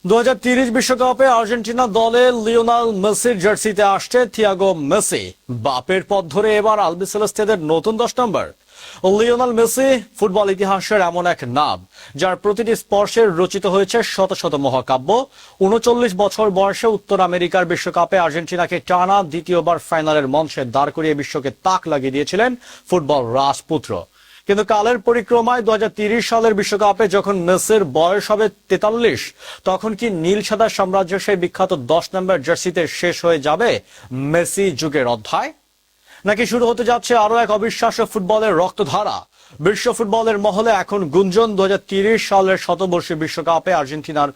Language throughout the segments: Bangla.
2030 বিশ্বকাপে আর্জেন্টিনা দলে লিওনেল মেসির জার্সিতে আসছে থিয়াগো মেসি। বাপের পথ ধরে এবার আলবিসেলেস্তেদের নতুন 10 নম্বর। লিওনেল মেসি ফুটবল ইতিহাসের এমন এক নাম যার প্রতিটি স্পর্শের রচিত হয়েছে শত শত মহাকাব্য। 39 বছর বয়সে উত্তর আমেরিকার বিশ্বকাপে আর্জেন্টিনাকে টানা দ্বিতীয়বার ফাইনালের মঞ্চে দাঁড় করিয়ে বিশ্বকে তাক লাগিয়ে দিয়েছিলেন ফুটবল রাজপুত্র। কিন্তু কালের পরিক্রমায় 2030 সালের বিশ্বকাপে যখন মেসির বয়স হবে 43, তখন কি নীল সাদা সাম্রাজ্য সেই বিখ্যাত 10 নম্বর জার্সিতে শেষ হয়ে যাবে মেসি যুগের অধ্যায়, নাকি শুরু হতে যাচ্ছে আরো এক অবিশ্বাস্য ফুটবলের রক্তধারা? বিশ্ব ফুটবলের মহলে এখন গুঞ্জন 2030 সালের শতবর্ষী বিশ্বকাপে আর্জেন্টিনার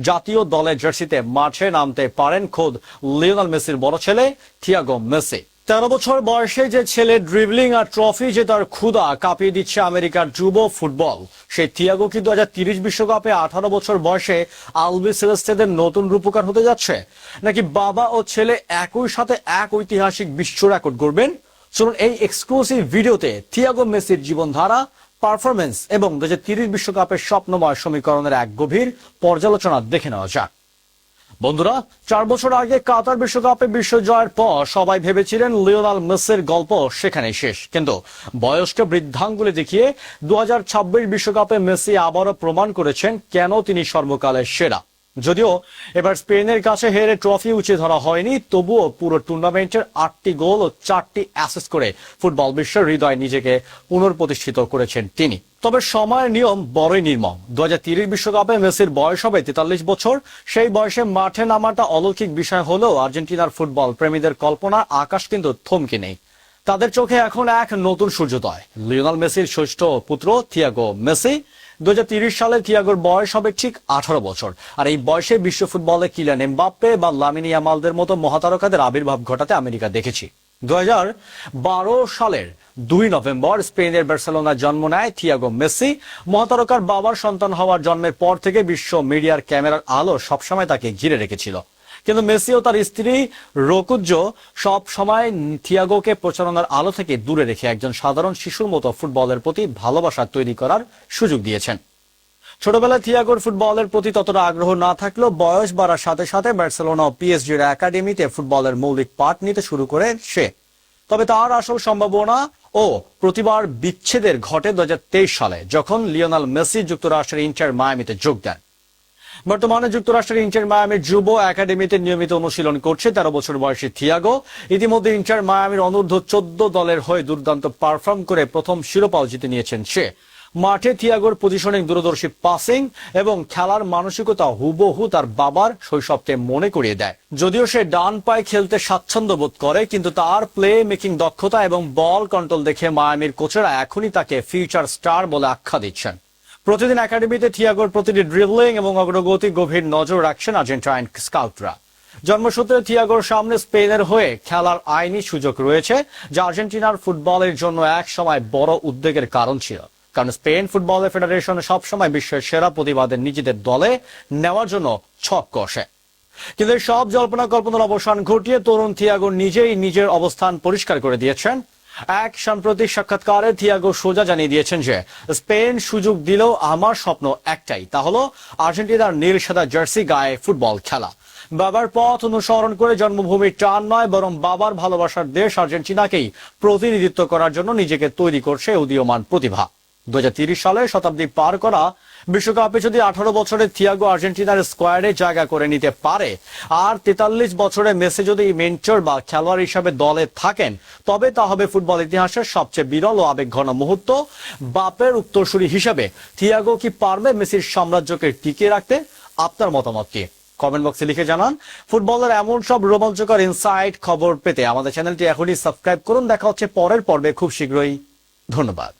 জাতীয় দলের জার্সিতে মাঠে নামতে পারেন খোদ লিওনেল মেসির বড় ছেলে থিয়াগো মেসি। 13 বছর বয়সে যে ছেলে ড্রিবলিং আর ট্রফি যে তার ক্ষুধা কাঁপিয়ে দিচ্ছে আমেরিকার যুব ফুটবল, সেই থিয়াগো কি 2030 বিশ্বকাপে 18 বছর বয়সে আলবিসেলেস্তেদের নতুন রূপকার হতে যাচ্ছে, নাকি বাবা ও ছেলে একই সাথে এক ঐতিহাসিক বিশ্ব রেকর্ড গড়বেন? চলুন এই এক্সক্লুসিভ ভিডিওতে থিয়াগো মেসির জীবনধারা, পারফরমেন্স এবং 2030 বিশ্বকাপের স্বপ্নময় সমীকরণের এক গভীর পর্যালোচনা দেখে নেওয়া যাক। বন্ধুরা, 4 বছর আগে কাতার বিশ্বকাপে বিশ্ব জয়ের পর সবাই ভেবেছিলেন লিওনেল মেসির গল্প সেখানেই শেষ, কিন্তু বয়সকে বৃদ্ধাঙ্গুলি দেখিয়ে 2026 বিশ্বকাপে মেসি আবারও প্রমাণ করেছেন কেন তিনি সর্বকালের সেরা। যদিও এবার স্পেনের কাছে হেরে ট্রফি উঁচিয়ে ধরা হয়নি, তবুও পুরো টুর্নামেন্টের 8টি গোল ও 4টি অ্যাসিস্ট করে ফুটবল বিশ্বের হৃদয়ে নিজেকে পুনঃপ্রতিষ্ঠিত করেছেন তিনি। তবে সময়ের নিয়ম বড়ই নির্মম। 2030 বিশ্বকাপে মেসির বয়স হবে 43 বছর। সেই বয়সে মাঠে নামাটা অলৌকিক বিষয় হলেও আর্জেন্টিনার ফুটবল প্রেমীদের কল্পনার আকাশ কিন্তু থমকে নেই। তাদের চোখে এখন এক নতুন সূর্যোদয়। লিওনেল মেসির ষষ্ঠ পুত্র থিয়াগো মেসি। 2030 সালে থিয়াগোর বয়স হবে ঠিক 18 বছর। আর এই বয়সে বিশ্ব ফুটবলে কিলিয়ান এমবাপ্পে বা লামিন ইয়ামালদের মতো মহাতারকাদের আবির্ভাব ঘটাতে আমেরিকা দেখেছি। 2012 সালের 2 নভেম্বর স্পেনের বার্সেলোনায় জন্ম নেয় থিয়াগো মেসি। মহাতারকার বাবার সন্তান হওয়ার জন্মের পর থেকে বিশ্ব মিডিয়ার ক্যামেরার আলো সবসময় তাকে ঘিরে রেখেছিল। কিন্তু মেসি ও তার স্ত্রী রোকুজ্জো সব সময় থিয়াগোকে প্রচারণার আলো থেকে দূরে রেখে একজন সাধারণ শিশুর মতো ফুটবলের প্রতি ভালোবাসা তৈরি করার সুযোগ দিয়েছেন। ছোটবেলায় থিয়াগোর ফুটবলের প্রতি ততটা আগ্রহ না থাকলেও বয়স বাড়ার সাথে সাথে বার্সেলোনা ও পিএসজির একাডেমিতে ফুটবলের মৌলিক পাঠ নিতে শুরু করে সে। তবে তার আসল সম্ভাবনা ও প্রতিবার বিচ্ছেদের ঘটে 2023 সালে, যখন লিওনেল মেসি যুক্তরাষ্ট্রের ইন্টার মায়ামিতে যোগ দেন। বর্তমানে যুক্তরাষ্ট্রের ইন্টার মায়ামির যুব একাডেমিতে নিয়মিত অনুশীলন করছে 13 বছর বয়সী থিয়াগো। ইতিমধ্যে ইন্টার মায়ামির অনূর্ধ্ব 14 দলের হয়ে দুর্দান্ত পারফর্ম করে প্রথম শিরোপাও জিতে নিয়েছেন সে। মাঠে থিয়াগোর পজিশনিং, দূরদর্শী পাসিং এবং খেলার মানসিকতা হুবহু তার বাবার শৈশবকে মনে করিয়ে দেয়। যদিও সে ডান পায়ে খেলতে স্বাচ্ছন্দ্য বোধ করে, কিন্তু তার প্লে মেকিং দক্ষতা এবং বল কন্ট্রোল দেখে মায়ামির কোচেরা এখনই তাকে ফিউচার স্টার বলে আখ্যা দিচ্ছেন। প্রতিদিন একাডেমিতে থিয়াগোর প্রতিটি ড্রিবলিং এবং অগ্রগতি গভীর নজর রাখছেন আর্জেন্টাইন স্কাউটরা। জন্মসূত্রে থিয়াগোর সামনে স্পেনের হয়ে খেলার আইনি সুযোগ রয়েছে, যা আর্জেন্টিনার ফুটবলের জন্য এক সময় বড় উদ্বেগের কারণ ছিল, কারণ স্পেন ফুটবল ফেডারেশন সবসময় বিশ্বের সেরা প্রতিবাদের নিজেদের দলে নেওয়ার জন্য ছক কষে। কিন্তু সব জল্পনা কল্পনার অবসান ঘটিয়ে তরুণ থিয়াগো নিজেই নিজের অবস্থান পরিষ্কার করে দিয়েছেন। এক সাম্প্রতিক সাক্ষাৎকারে থিয়াগো সোজা জানিয়ে দিয়েছেন যে স্পেন সুযোগ দিলেও আমার স্বপ্ন একটাই, তা হলো আর্জেন্টিনার নীল সাদা জার্সি গায়ে ফুটবল খেলা। বাবার পথ অনুসরণ করে জন্মভূমির টান নয়, বরং বাবার ভালোবাসার দেশ আর্জেন্টিনাকেই প্রতিনিধিত্ব করার জন্য নিজেকে তৈরি করছে উদীয়মান প্রতিভা। 2030 সালে শতাব্দী পার করা বিশ্বকাপে যদি 18 বছরের থিয়াগো আর্জেন্টিনার স্কোয়াডে জায়গা করে নিতে পারে, আর 43 বছরের মেসি যদি মেন্টর বা খেলোয়াড় হিসাবে দলে থাকেন, তবে তা হবে ফুটবল ইতিহাসের সবচেয়ে বিরল ও আবেগঘন মুহূর্ত। বাপের উত্তরসূরি হিসাবে থিয়াগো কি পারবে মেসির সাম্রাজ্যকে টিকিয়ে রাখতে? আপনার মতামত কি? কমেন্ট বক্সে লিখে জানান। ফুটবলের এমন সব রোমাঞ্চকর ইনসাইট খবর পেতে আমাদের চ্যানেলটি এখনই সাবস্ক্রাইব করুন। দেখা হচ্ছে পরের পর্বে খুব শীঘ্রই। ধন্যবাদ।